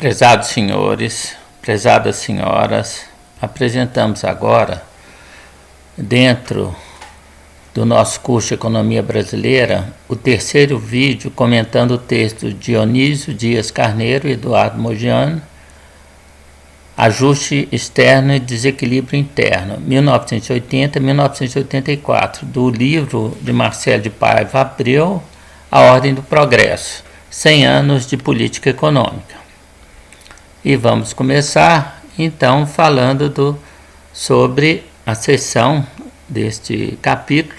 Prezados senhores, prezadas senhoras, apresentamos agora, dentro do nosso curso de Economia Brasileira, o terceiro vídeo comentando o texto de Dionísio Dias Carneiro e Eduardo Mogiano, Ajuste Externo e Desequilíbrio Interno, 1980-1984, do livro de Marcelo de Paiva Abreu, A Ordem do Progresso, 100 anos de política econômica. E vamos começar, então, falando sobre a seção deste capítulo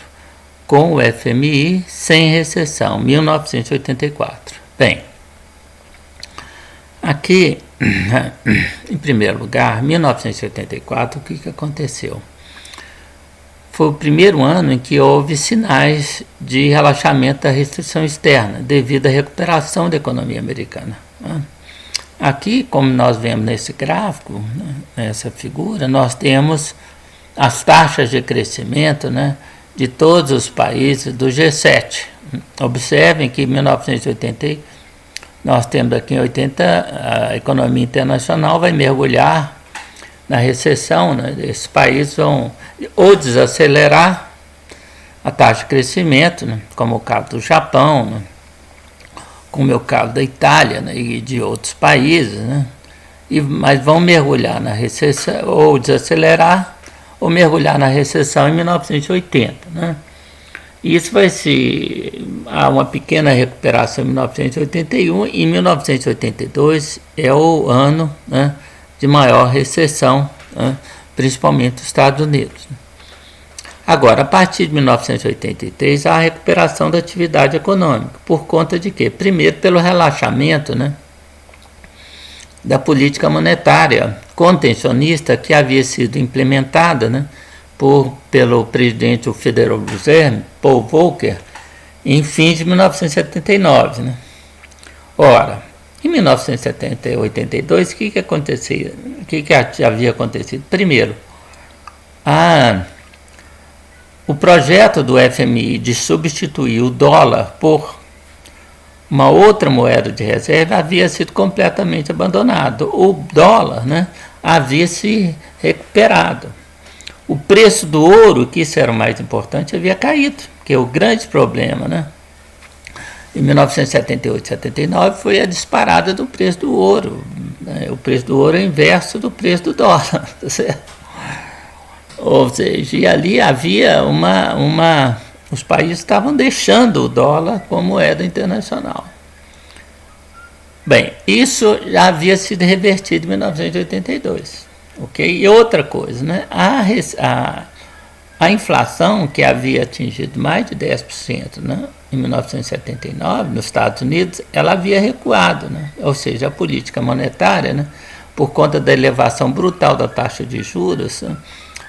com o FMI sem recessão, 1984. Bem, aqui, em primeiro lugar, 1984, o que aconteceu? Foi o primeiro ano em que houve sinais de relaxamento da restrição externa, devido à recuperação da economia americana. Aqui, como nós vemos nesse gráfico, nessa figura, nós temos as taxas de crescimento, de todos os países do G7. Observem que em 1980, nós temos aqui em 80, a economia internacional vai mergulhar na recessão. Esses países vão ou desacelerar a taxa de crescimento, como o caso do Japão, como é o caso da Itália e de outros países, mas vão mergulhar na recessão, ou desacelerar, ou mergulhar na recessão em 1980. Isso vai ser uma pequena recuperação em 1981, e em 1982 é o ano de maior recessão, principalmente nos Estados Unidos. Agora, a partir de 1983, há a recuperação da atividade econômica. Por conta de quê? Primeiro, pelo relaxamento da política monetária contencionista que havia sido implementada pelo presidente do Federal Reserve, Paul Volcker, em fins de 1979. Ora, em 1982, o que acontecia? O que havia acontecido? Primeiro, o projeto do FMI de substituir o dólar por uma outra moeda de reserva havia sido completamente abandonado. O dólar havia se recuperado. O preço do ouro, que isso era o mais importante, havia caído, porque o grande problema em 1978 e 79 foi a disparada do preço do ouro. O preço do ouro é inverso do preço do dólar, tá certo? Ou seja, e ali havia os países estavam deixando o dólar como moeda internacional. Bem, isso já havia sido revertido em 1982. Okay? E outra coisa, a inflação, que havia atingido mais de 10% em 1979 nos Estados Unidos, ela havia recuado, ou seja, a política monetária, por conta da elevação brutal da taxa de juros,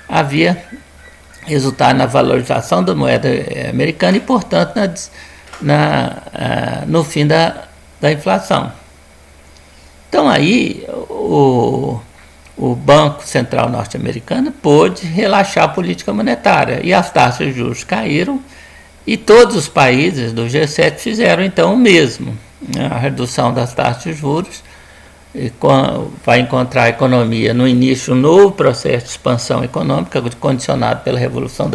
havia resultado na valorização da moeda americana e, portanto, no fim da inflação. Então, aí, o Banco Central norte-americano pôde relaxar a política monetária e as taxas de juros caíram, e todos os países do G7 fizeram, então, o mesmo. A redução das taxas de juros vai encontrar a economia no início um novo processo de expansão econômica, condicionado pela revolução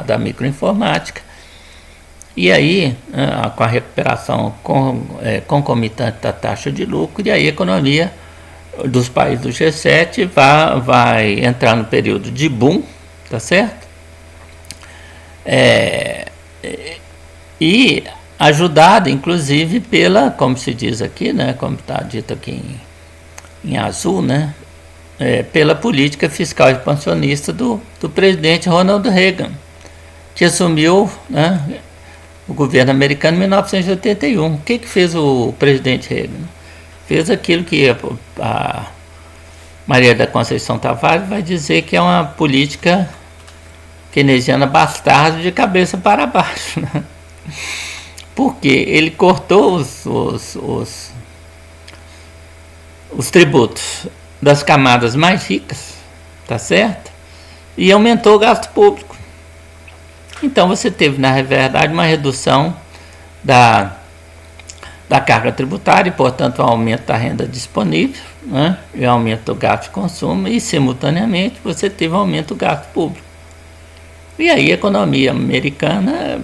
da microinformática, e aí, com a recuperação concomitante da taxa de lucro, e aí a economia dos países do G7 vai entrar no período de boom, tá certo? E ajudada, inclusive, como se diz aqui, como está dito aqui em azul, pela política fiscal expansionista do presidente Ronald Reagan, que assumiu o governo americano em 1981. O que fez o presidente Reagan? Fez aquilo que a Maria da Conceição Tavares vai dizer que é uma política keynesiana bastarda de cabeça para baixo. Porque ele cortou os tributos das camadas mais ricas, tá certo? E aumentou o gasto público. Então você teve, na verdade, uma redução da da carga tributária e, portanto, um aumento da renda disponível, né, e aumento do gasto de consumo e, simultaneamente, você teve um aumento do gasto público. E aí a economia americana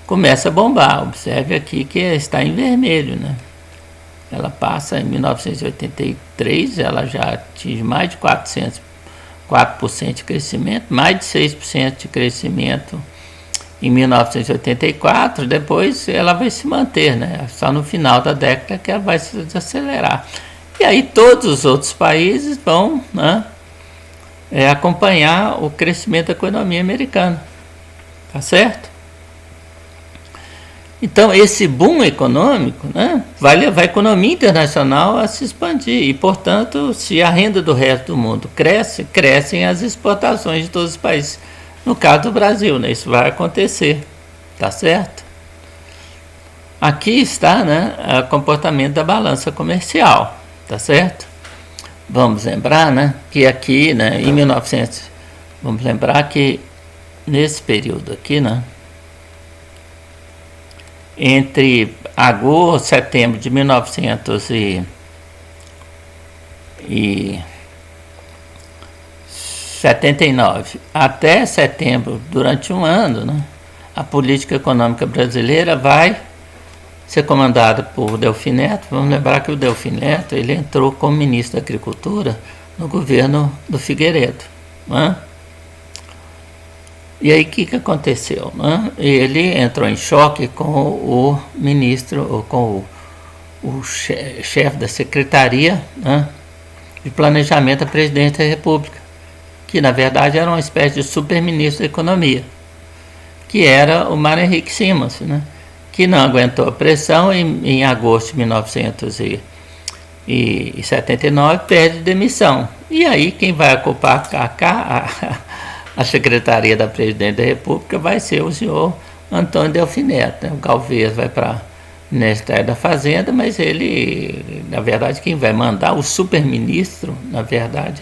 começa a bombar. Observe aqui que está em vermelho, né? Ela passa em 1983, ela já atinge mais de 4% de crescimento, mais de 6% de crescimento em 1984, depois ela vai se manter, né? Só no final da década que ela vai se desacelerar. E aí todos os outros países vão, né, acompanhar o crescimento da economia americana. Tá certo? Então, esse boom econômico, né, vai levar a economia internacional a se expandir. E, portanto, se a renda do resto do mundo cresce, crescem as exportações de todos os países. No caso do Brasil, né, isso vai acontecer. Tá certo? Aqui está, né, o comportamento da balança comercial. Tá certo? Vamos lembrar, né, que aqui, né, em 1900, vamos lembrar que nesse período aqui, né, entre agosto e setembro de 1979 até setembro, durante um ano, né, a política econômica brasileira vai ser comandada por Delfim Neto. Vamos lembrar que o Delfim Neto, ele entrou como ministro da Agricultura no governo do Figueiredo, né? E aí o que aconteceu, né? Ele entrou em choque com o ministro, ou com o chefe da Secretaria, né, de Planejamento da Presidência da República, que na verdade era uma espécie de super-ministro da Economia, que era o Mário Henrique Simas, né, que não aguentou a pressão em agosto de 1979, pede demissão. E aí quem vai ocupar a Secretaria da Presidência da República vai ser o senhor Antônio Delfim Neto, né? O Galvez vai para o Ministério da Fazenda, mas ele, na verdade, quem vai mandar, o super-ministro, na verdade,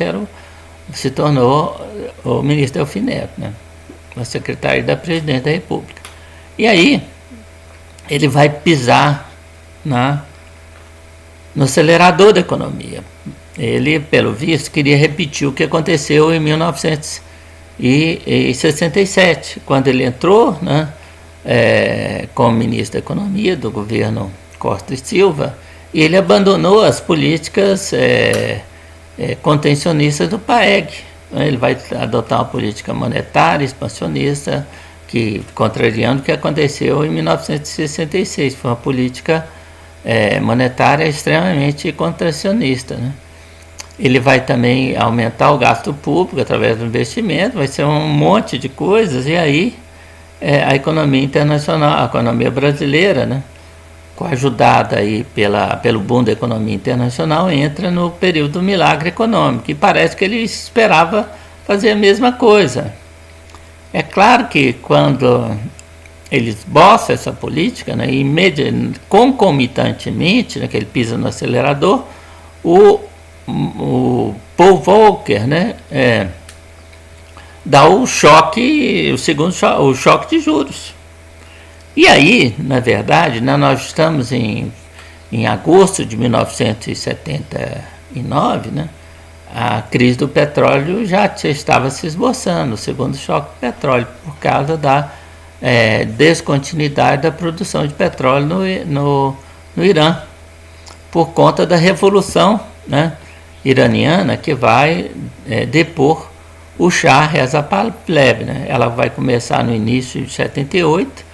se tornou o ministro Delfim Neto, né? A Secretaria da Presidência da República. E aí, ele vai pisar no acelerador da economia. Ele, pelo visto, queria repetir o que aconteceu em 1967, quando ele entrou, né, como ministro da Economia do governo Costa e Silva, e ele abandonou as políticas contencionistas do PAEG. Ele vai adotar uma política monetária expansionista, contrariando o que aconteceu em 1966. Foi uma política monetária extremamente contracionista, né? Ele vai também aumentar o gasto público através do investimento, vai ser um monte de coisas, e aí a economia internacional, a economia brasileira, né, ajudada aí pelo boom da economia internacional, entra no período do milagre econômico, e parece que ele esperava fazer a mesma coisa. É claro que quando ele esboça essa política, né, concomitantemente, né, que ele pisa no acelerador, o Paul Volcker, né, dá o choque, o choque de juros. E aí, na verdade, né, nós estamos em agosto de 1979, né, a crise do petróleo já estava se esboçando, o segundo choque do petróleo, por causa da descontinuidade da produção de petróleo no Irã, por conta da revolução, né, iraniana, que vai depor o Shah Reza Pahlavi, né? Ela vai começar no início de 78,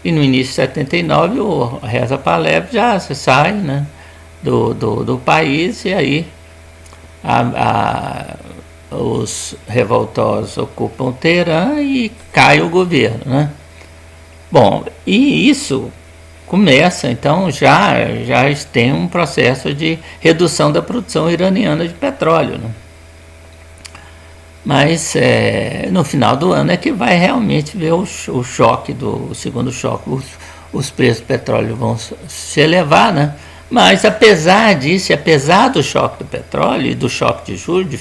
e no início de 79 o Reza Pahlavi já sai, né, do país, e aí os revoltosos ocupam Teherã e cai o governo, né? Bom, e isso começa, então, já tem um processo de redução da produção iraniana de petróleo, né? Mas no final do ano é que vai realmente ver o choque, o segundo choque, os preços do petróleo vão se elevar, né? Mas apesar disso, apesar do choque do petróleo e do choque de juros,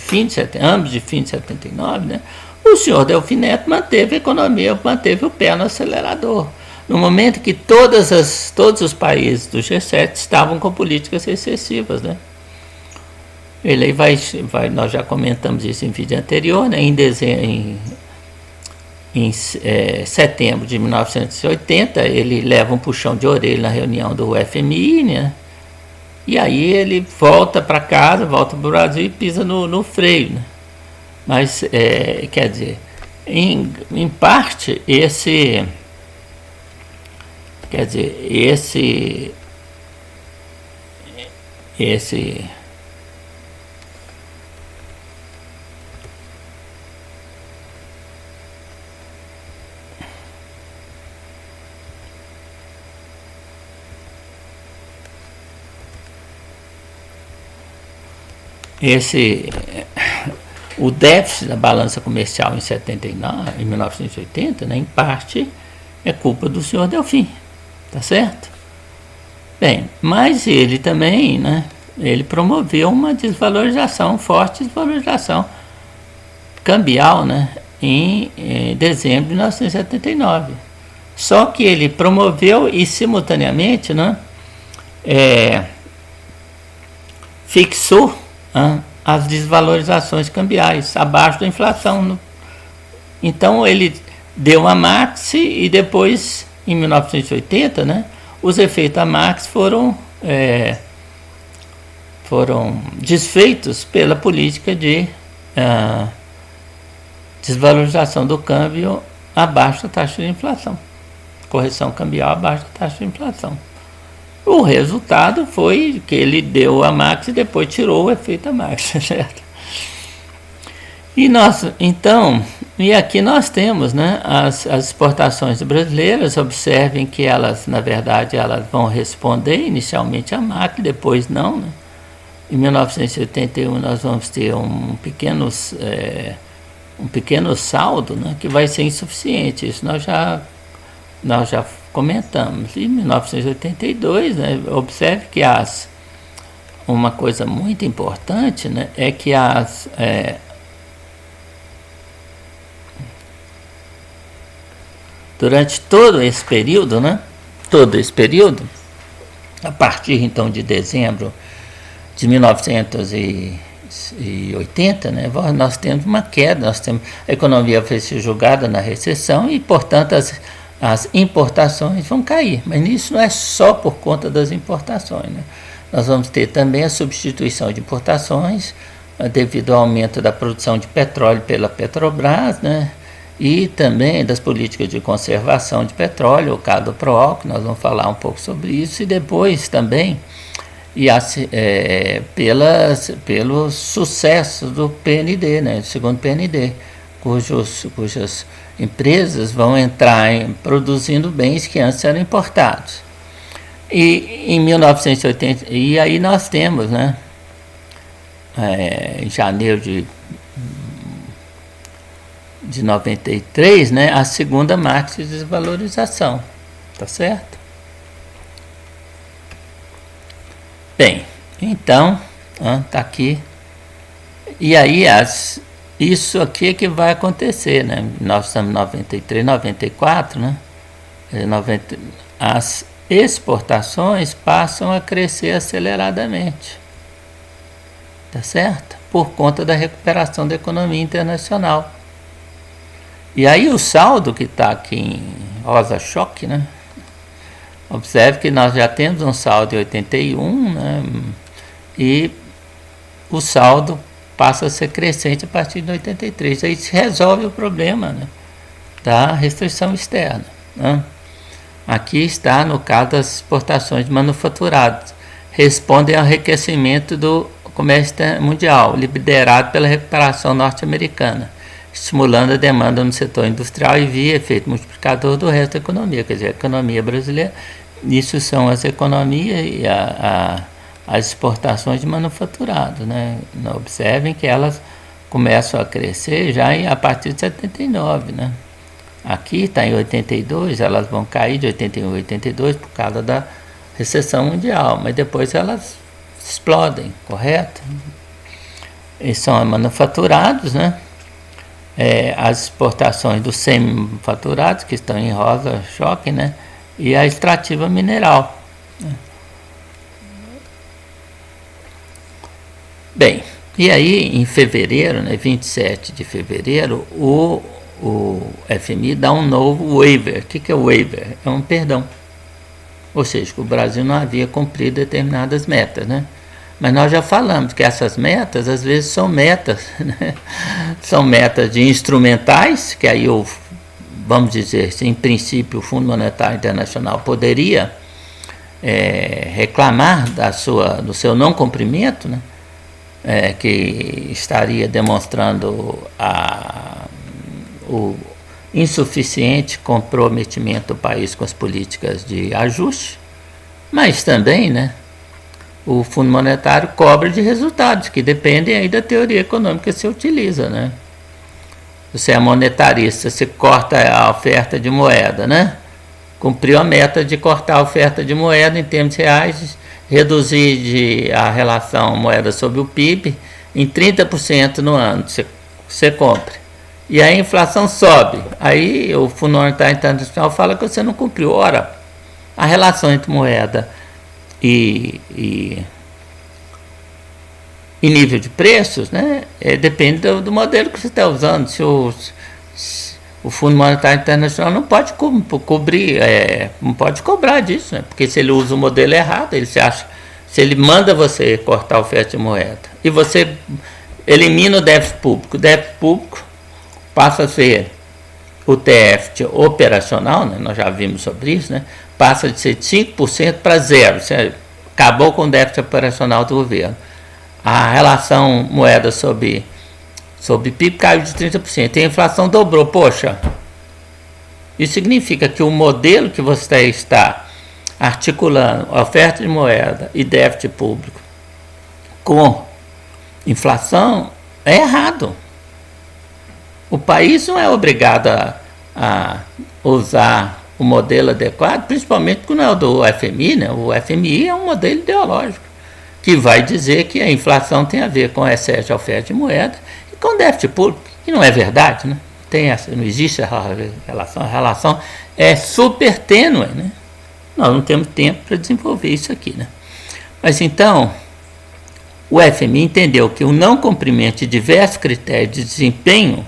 ambos de fim de 79, né, o senhor Delfim Neto manteve a economia, manteve o pé no acelerador. no momento que todos os países do G7 estavam com políticas recessivas, né? Ele vai, nós já comentamos isso em vídeo anterior, né? Em setembro de 1980, ele leva um puxão de orelha na reunião do FMI, né? E aí ele volta para casa, volta para o Brasil e pisa no freio, né? Mas, quer dizer, em parte, esse o déficit da balança comercial em 79, em 1980, né, em parte é culpa do senhor Delfim, tá certo? Bem, mas ele também, né, ele promoveu uma desvalorização, forte desvalorização cambial, né, em dezembro de 1979. Só que ele promoveu e simultaneamente, né, fixou as desvalorizações cambiais abaixo da inflação. Então ele deu a maxi e depois, em 1980, né, os efeitos da maxi foram desfeitos pela política de desvalorização do câmbio abaixo da taxa de inflação, correção cambial abaixo da taxa de inflação. O resultado foi que ele deu a max e depois tirou o efeito da max, certo? E aqui nós temos, né, as exportações brasileiras. Observem que elas, na verdade, elas vão responder inicialmente a max, depois não, né? Em 1981 nós vamos ter um pequeno saldo, né, que vai ser insuficiente. Isso nós já comentamos. Em 1982, né, observe que uma coisa muito importante, né, é que durante todo esse período, né, a partir então de dezembro de 1980, né, nós temos uma queda, a economia foi julgada na recessão e, portanto, as importações vão cair, mas isso não é só por conta das importações, né? Nós vamos ter também a substituição de importações devido ao aumento da produção de petróleo pela Petrobras, né? E também das políticas de conservação de petróleo, o caso do PROAL, que nós vamos falar um pouco sobre isso, e depois também pelo sucesso do PND, né? Do segundo PND, cujas empresas vão entrar produzindo bens que antes eram importados. E em 1980, e aí nós temos, né, em janeiro de 93, né, a segunda marca de desvalorização, tá certo? Bem, então, tá aqui. E aí isso aqui é que vai acontecer, né? Nós estamos em 93, 94, né? As exportações passam a crescer aceleradamente, tá certo? Por conta da recuperação da economia internacional. E aí o saldo que está aqui em rosa choque, né? Observe que nós já temos um saldo de 81, né? E o saldo passa a ser crescente a partir de 83. Aí se resolve o problema, né, da restrição externa, né? Aqui está no caso das exportações de manufaturados. Respondem ao enriquecimento do comércio mundial, liderado pela recuperação norte-americana, estimulando a demanda no setor industrial e via efeito multiplicador do resto da economia. Quer dizer, a economia brasileira, isso são as economias e as exportações de manufaturado, né? Observem que elas começam a crescer já a partir de 79, né? Aqui está em 82, elas vão cair de 81 a 82 por causa da recessão mundial, mas depois elas explodem, correto? E são manufaturados, né? As exportações dos semi-manufaturados, que estão em rosa choque, né? e a extrativa mineral. Bem, e aí em fevereiro, 27 de fevereiro, o FMI dá um novo waiver. O que é o waiver? É um perdão. Ou seja, que o Brasil não havia cumprido determinadas metas, né? Mas nós já falamos que essas metas, às vezes, são metas, né? São metas de instrumentais, que aí, vamos dizer, em princípio, o Fundo Monetário Internacional poderia reclamar do seu não cumprimento, né? Que estaria demonstrando o insuficiente comprometimento do país com as políticas de ajuste, mas também, né, o Fundo Monetário cobra de resultados que dependem aí da teoria econômica que se utiliza, né? Você é monetarista, você corta a oferta de moeda, né? Cumpriu a meta de cortar a oferta de moeda em termos reais, reduzir a relação moeda sobre o PIB em 30% no ano, você compra. E a inflação sobe. Aí o Fundo Monetário Internacional fala que você não cumpriu. Ora, a relação entre moeda e nível de preços, né, depende do modelo que você está usando. Se o Fundo Monetário Internacional não pode cobrir, não pode cobrar disso, né, porque se ele usa o modelo errado, se ele manda você cortar a oferta de moeda e você elimina o déficit público passa a ser o déficit operacional, né, nós já vimos sobre isso, né, passa de ser 5% para zero. Você acabou com o déficit operacional do governo. A relação moeda sobre PIB caiu de 30%. E a inflação dobrou. Poxa, isso significa que o modelo que você está articulando, oferta de moeda e déficit público com inflação, é errado. O país não é obrigado a usar o modelo adequado, principalmente quando é o do FMI, né? O FMI é um modelo ideológico, que vai dizer que a inflação tem a ver com excesso de oferta de moeda e com déficit público, que não é verdade, né? Não existe essa relação, a relação é super tênue, né? Nós não temos tempo para desenvolver isso aqui, né? Mas então, o FMI entendeu que o não cumprimento de diversos critérios de desempenho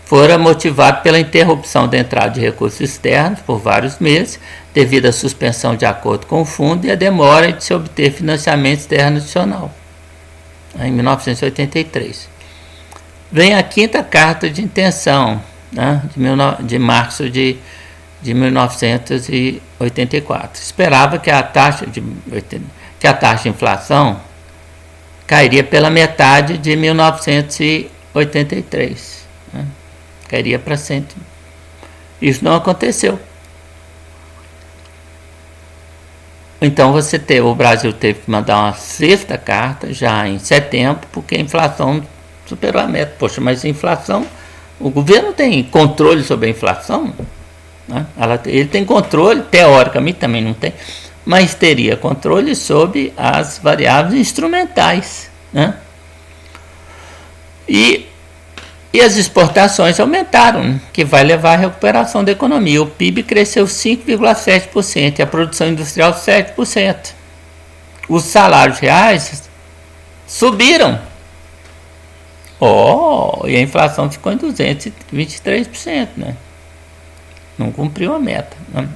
fora motivado pela interrupção da entrada de recursos externos por vários meses, devido à suspensão de acordo com o fundo e a demora de se obter financiamento externo adicional, em 1983. Vem a quinta carta de intenção, né, de março de 1984. Esperava que a taxa de inflação cairia pela metade de 1983. Né? Cairia para 100. Isso não aconteceu. Então o Brasil teve que mandar uma sexta carta já em setembro, porque a inflação superou a meta. Poxa, mas a inflação, o governo tem controle sobre a inflação? Né? Ele tem controle, teoricamente também não tem, mas teria controle sobre as variáveis instrumentais. Né? E as exportações aumentaram, né? Que vai levar à recuperação da economia. O PIB cresceu 5,7% e a produção industrial 7%. Os salários reais subiram. E a inflação ficou em 223%. Né? Não cumpriu a meta. Né?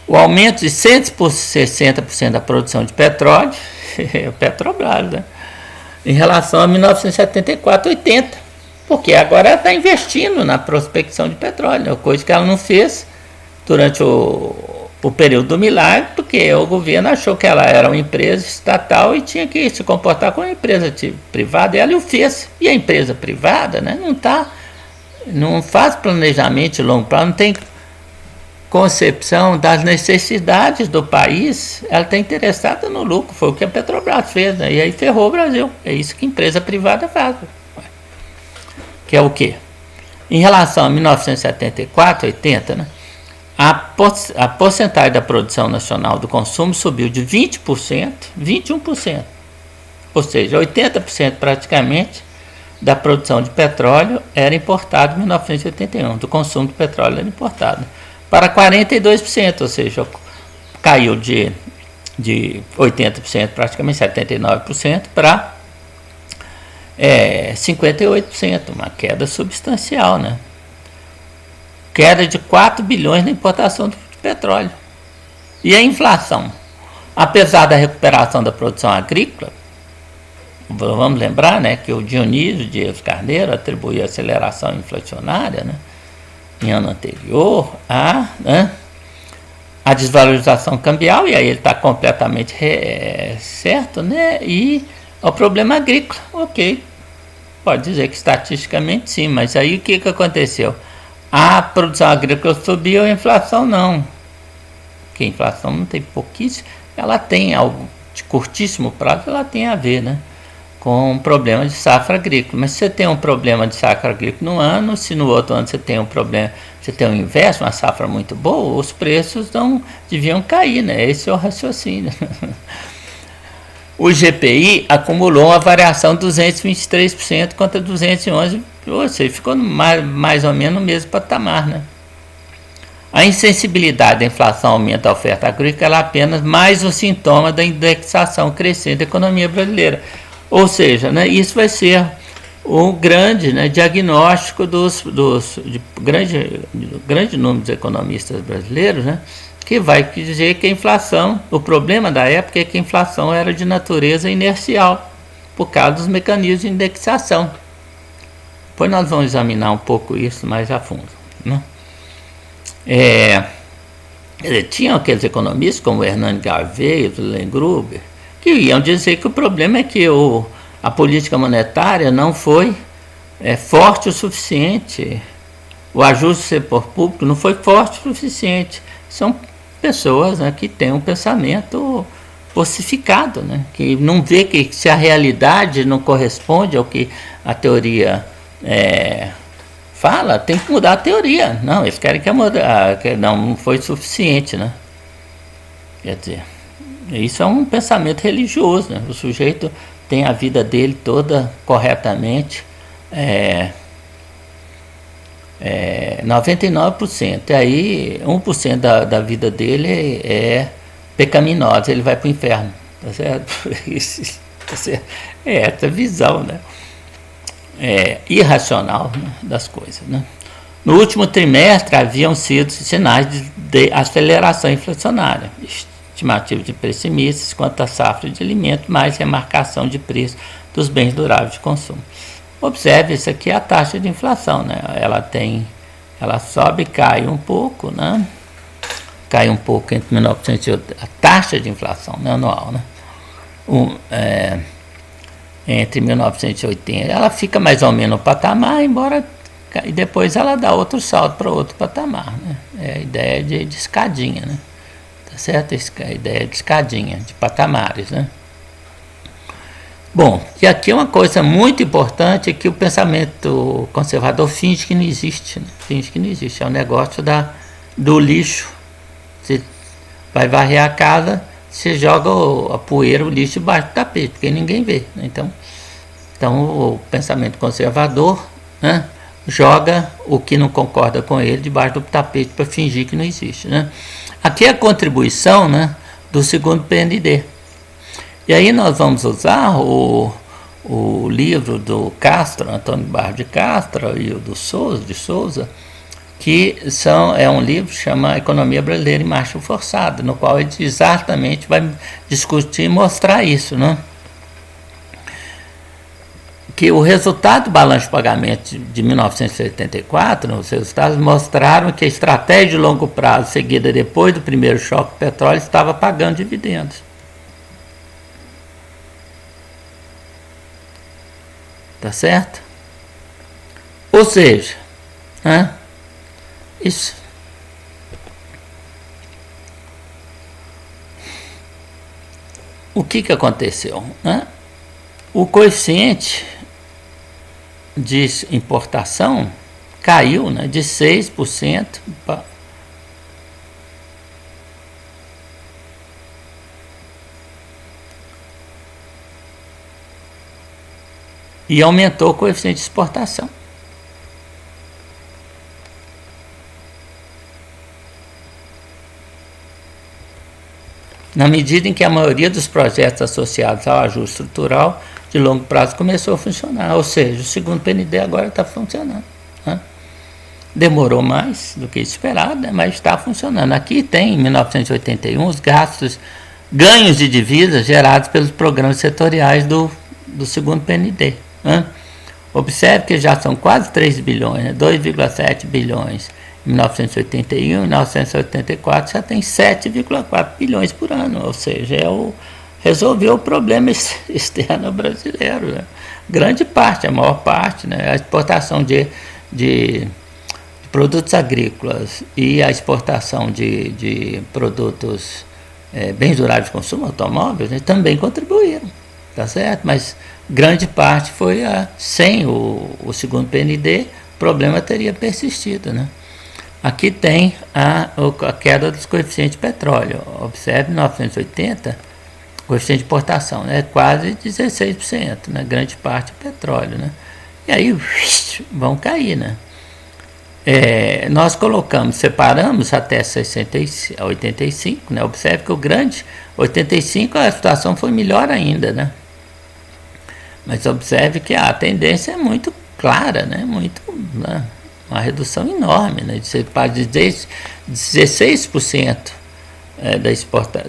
O aumento de 160% da produção de petróleo, o Petrobras, né? Em relação a 1974, 80, porque agora ela está investindo na prospecção de petróleo, coisa que ela não fez durante o período do milagre, porque o governo achou que ela era uma empresa estatal e tinha que se comportar como uma empresa privada, e ela o fez. E a empresa privada, né, não faz planejamento de longo prazo, não tem concepção das necessidades do país, ela está interessada no lucro. Foi o que a Petrobras fez, né? E aí ferrou o Brasil. É isso que a empresa privada faz. Que é o quê? Em relação a 1974, 80, né? A porcentagem da produção nacional do consumo subiu de 20%, 21%. Ou seja, 80% praticamente da produção de petróleo era importado em 1981, do consumo de petróleo era importado. para 42%, ou seja, caiu de 80%, praticamente 79%, para 58%, uma queda substancial, né? Queda de 4 bilhões na importação de petróleo. E a inflação? Apesar da recuperação da produção agrícola, vamos lembrar, né, que o Dionísio Dias Carneiro atribuiu a aceleração inflacionária, né, em ano anterior a desvalorização cambial, e aí ele está completamente certo, né, e ao problema agrícola, ok, pode dizer que estatisticamente sim, mas aí o que aconteceu? A produção agrícola subiu, a inflação não, porque a inflação não tem pouquíssimo, ela tem algo de curtíssimo prazo, ela tem a ver, né, com um problema de safra agrícola. Mas se você tem um problema de safra agrícola no ano, se no outro ano você tem um problema, você tem um inverso, uma safra muito boa, os preços deviam cair, né? Esse é o raciocínio. O GPI acumulou uma variação de 223% contra 211%, ou seja, ficou mais ou menos no mesmo patamar, né? A insensibilidade à inflação aumenta a oferta agrícola é apenas mais um sintoma da indexação crescente da economia brasileira. Ou seja, né, isso vai ser um grande, né, diagnóstico de grande número de economistas brasileiros, né, que vai dizer que a inflação, o problema da época é que a inflação era de natureza inercial, por causa dos mecanismos de indexação. Depois nós vamos examinar um pouco isso mais a fundo, né? Tinham aqueles economistas como Hernani Garvey, Len Gruber, que iam dizer que o problema é que a política monetária não foi forte o suficiente, o ajuste do setor público não foi forte o suficiente. São pessoas, né, que têm um pensamento ossificado, né, que não vê que se a realidade não corresponde ao que a teoria fala, tem que mudar a teoria. Não, eles querem que não foi suficiente, né? Quer dizer, isso é um pensamento religioso, né? O sujeito tem a vida dele toda corretamente, 99%, e aí 1% da vida dele é pecaminosa, ele vai para o inferno, tá certo? É essa visão, né? Irracional, né, das coisas, né? No último trimestre haviam sido sinais de aceleração inflacionária, estimativas de pessimistas quanto à safra de alimentos, mais remarcação de preço dos bens duráveis de consumo. Observe, isso aqui é a taxa de inflação, né? Ela sobe e cai um pouco, né? Cai um pouco entre 1980, a taxa de inflação, né, anual, né? Entre 1980, ela fica mais ou menos no patamar, e depois ela dá outro salto para outro patamar, né? É a ideia de escadinha, né? Tá certo? A ideia de escadinha, de patamares, né? Bom, e aqui uma coisa muito importante é que o pensamento conservador finge que não existe, né? Finge que não existe, é o negócio do lixo. Você vai varrer a casa, você joga a poeira, o lixo debaixo do tapete, porque ninguém vê, né? Então o pensamento conservador, né, joga o que não concorda com ele debaixo do tapete para fingir que não existe, né? Aqui é a contribuição, né, do segundo PND. E aí nós vamos usar o livro do Castro, Antônio Barros de Castro, e o de Souza, que é um livro que chama Economia Brasileira em Marcha Forçada, no qual ele exatamente vai discutir e mostrar isso, né? Que o resultado do balanço de pagamento de 1974, os resultados mostraram que a estratégia de longo prazo seguida depois do primeiro choque do petróleo estava pagando dividendos. Tá certo? Ou seja, né? Isso. O que aconteceu, né? O coeficiente de importação caiu, né, de 6% e aumentou o coeficiente de exportação. na medida em que a maioria dos projetos associados ao ajuste estrutural de longo prazo começou a funcionar, ou seja, o segundo PND agora está funcionando, né? Demorou mais do que esperado, né? Mas está funcionando. Aqui tem, em 1981, os ganhos de divisas gerados pelos programas setoriais do segundo PND, né? Observe que já são quase 3 bilhões, né? 2,7 bilhões em 1981, em 1984 já tem 7,4 bilhões por ano, ou seja, resolveu o problema externo brasileiro, né? Grande parte, a maior parte, né? A exportação de produtos agrícolas e a exportação de produtos, bens duráveis de consumo, automóveis, né, também contribuíram, tá certo? Mas grande parte foi sem o segundo PND, o problema teria persistido, né? Aqui tem a queda dos coeficientes de petróleo. Observe, em 1980, o coeficiente de importação, né, quase 16%, né, grande parte é petróleo, né? E aí vão cair, né? Nós separamos até 85, né? Observe que o grande 85 a situação foi melhor ainda, né? Mas observe que a tendência é muito clara, né? Né? Uma redução enorme, né? Você pode dizer 16%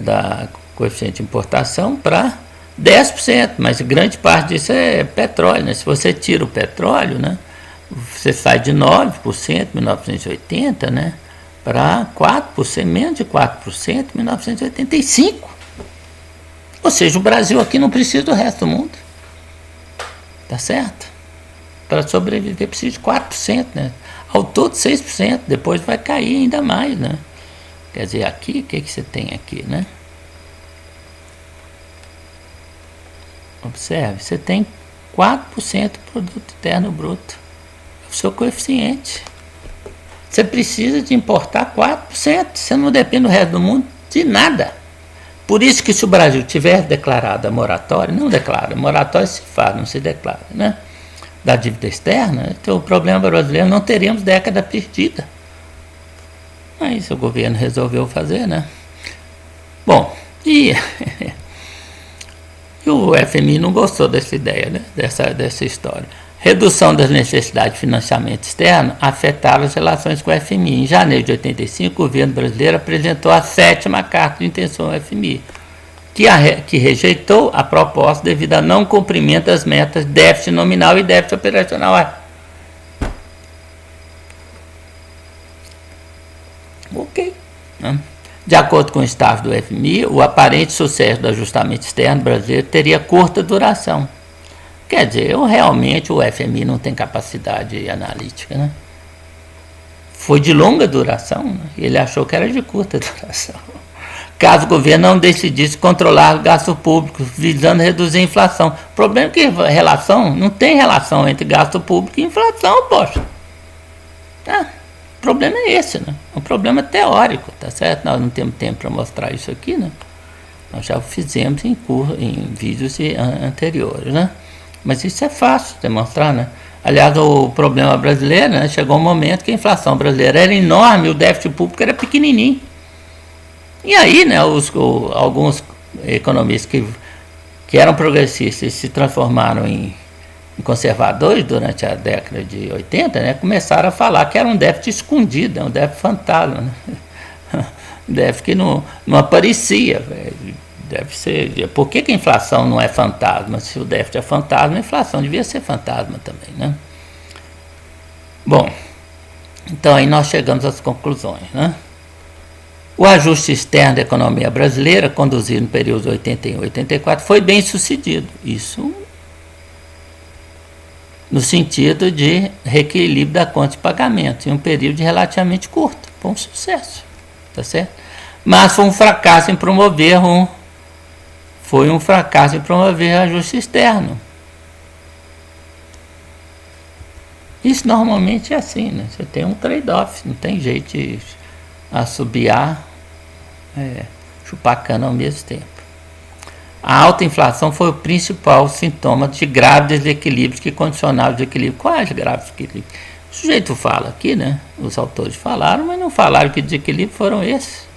da coeficiente de importação para 10%, mas grande parte disso é petróleo, né? Se você tira o petróleo, né, você sai de 9% em 1980, né, para 4%, menos de 4% em 1985. Ou seja, o Brasil aqui não precisa do resto do mundo. Tá certo? Para sobreviver precisa de 4%, né? Ao todo 6%, depois vai cair ainda mais, né? Quer dizer, aqui, o que você tem aqui, né? Observe, você tem 4% do produto interno bruto. É o seu coeficiente. Você precisa de importar 4%. Você não depende do resto do mundo de nada. Por isso que se o Brasil tivesse declarado a moratória, não declara, moratória se faz, não se declara, né? Da dívida externa, então o problema brasileiro não teríamos década perdida. Mas o governo resolveu fazer, né? Bom, e o FMI não gostou dessa ideia, né? dessa história. Redução das necessidades de financiamento externo afetava as relações com o FMI. Em janeiro de 85, o governo brasileiro apresentou a 7ª carta de intenção ao FMI, que rejeitou a proposta devido ao não cumprimento das metas de déficit nominal e déficit operacional. Ok. De acordo com o staff do FMI, o aparente sucesso do ajustamento externo brasileiro teria curta duração. Quer dizer, realmente o FMI não tem capacidade analítica, né? Foi de longa duração, né? Ele achou que era de curta duração. Caso o governo não decidisse controlar o gasto público, visando reduzir a inflação. O problema é que não tem relação entre gasto público e inflação, poxa. O problema é esse, né? É um problema teórico, tá certo? Nós não temos tempo para mostrar isso aqui, né? Nós já fizemos em vídeos anteriores, né? Mas isso é fácil de demonstrar, né? Aliás, o problema brasileiro, né, chegou um momento que a inflação brasileira era enorme, o déficit público era pequenininho. E aí, né, alguns economistas que eram progressistas e se transformaram em conservadores durante a década de 80, né, começaram a falar que era um déficit escondido, um déficit fantasma, né? Um déficit que não aparecia, velho. Deve ser. Por que a inflação não é fantasma? Se o déficit é fantasma, a inflação devia ser fantasma também, né? Bom, então aí nós chegamos às conclusões, né? O ajuste externo da economia brasileira, conduzido no período de 81 e 84, foi bem sucedido. Isso no sentido de reequilíbrio da conta de pagamento, em um período relativamente curto. Foi um sucesso, tá certo? Mas foi um fracasso em promover ajuste externo. Isso normalmente é assim, né? Você tem um trade-off, não tem jeito de assobiar, chupar cana ao mesmo tempo. A alta inflação foi o principal sintoma de graves desequilíbrios que condicionavam o desequilíbrio. Quais graves desequilíbrios? O sujeito fala aqui, né? Os autores falaram, mas não falaram que desequilíbrios foram esses.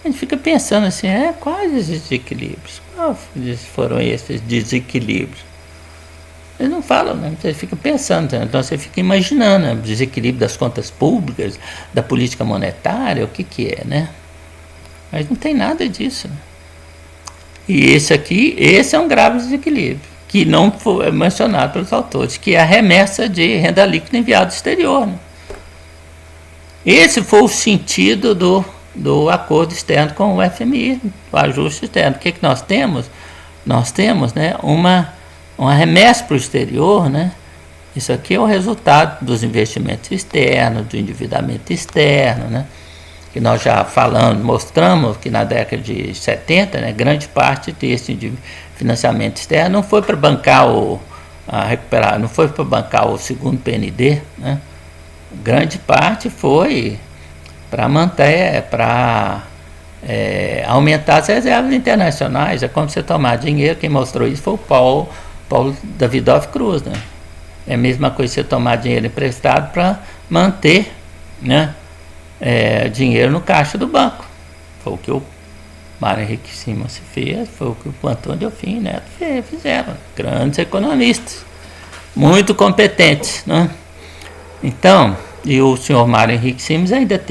A gente fica pensando assim, quais os desequilíbrios? Quais foram esses desequilíbrios? Eles não falam, né? Você fica pensando, então você fica imaginando, né? O desequilíbrio das contas públicas, da política monetária, o que é, né? Mas não tem nada disso, né? E esse é um grave desequilíbrio, que não foi mencionado pelos autores, que é a remessa de renda líquida enviada ao exterior, né? Esse foi o sentido do acordo externo com o FMI, o ajuste externo. O que nós temos? Nós temos, né, uma remessa para o exterior, né? Isso aqui é o resultado dos investimentos externos, do endividamento externo, né? Que nós já falamos, mostramos que na década de 70, né, grande parte desse financiamento externo não foi para bancar não foi para bancar o segundo PND, né? Grande parte foi para manter, para aumentar as reservas internacionais. É como você tomar dinheiro. Quem mostrou isso foi o Paulo Davidoff Cruz, né? É a mesma coisa que você tomar dinheiro emprestado para manter, né, dinheiro no caixa do banco. Foi o que o Mário Henrique Simons fez, foi o que o Antônio Delfim Neto fizeram. Grandes economistas, muito competentes, né? Então, e o senhor Mário Henrique Simons ainda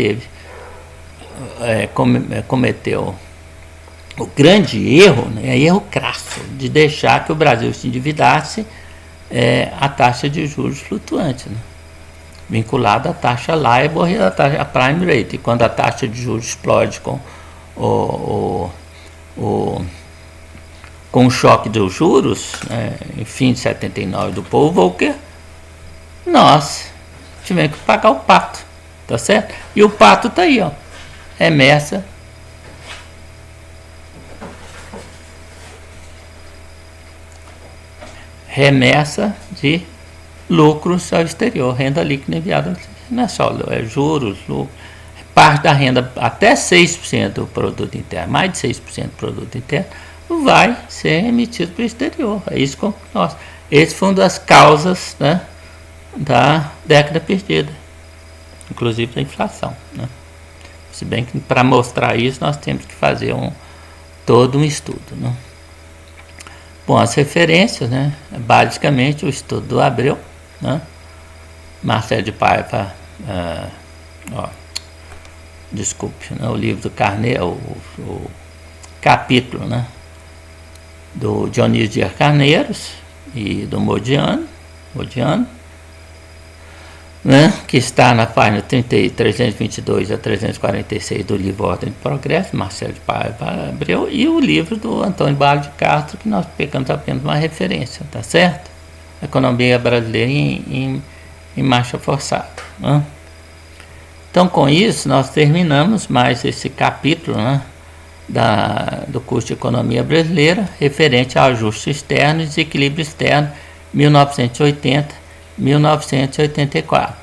cometeu o grande erro, né, erro crasso, de deixar que o Brasil se endividasse a taxa de juros flutuante, né, vinculada à taxa LIBOR e à taxa Prime Rate. E quando a taxa de juros explode com com o choque dos juros, em fim de 79 do Paul Volcker, nós tivemos que pagar o pato, tá certo? E o pato tá aí, ó, remessa de lucros ao exterior, renda líquida enviada, não é só juros, lucros, parte da renda, até 6% do produto interno, mais de 6% do produto interno, vai ser remetido para o exterior. É isso que nós. Esse foi uma das causas, né, da década perdida, inclusive da inflação, né? Se bem que para mostrar isso nós temos que fazer todo um estudo, né? Bom, as referências, né, basicamente o estudo do Abreu, né, Marcelo de Paiva, desculpe, né, o livro do Carneiro, o capítulo, né, do Dionísio Dias Carneiros e do Modiano, né, que está na página 322 a 346 do livro Ordem do Progresso, Marcelo de Paiva Abreu, e o livro do Antônio Barros de Castro, que nós pegamos apenas uma referência, tá certo? Economia brasileira em marcha forçada, né? Então, com isso, nós terminamos mais esse capítulo, né, do curso de Economia Brasileira, referente ao ajuste externo e desequilíbrio externo, 1980-1984.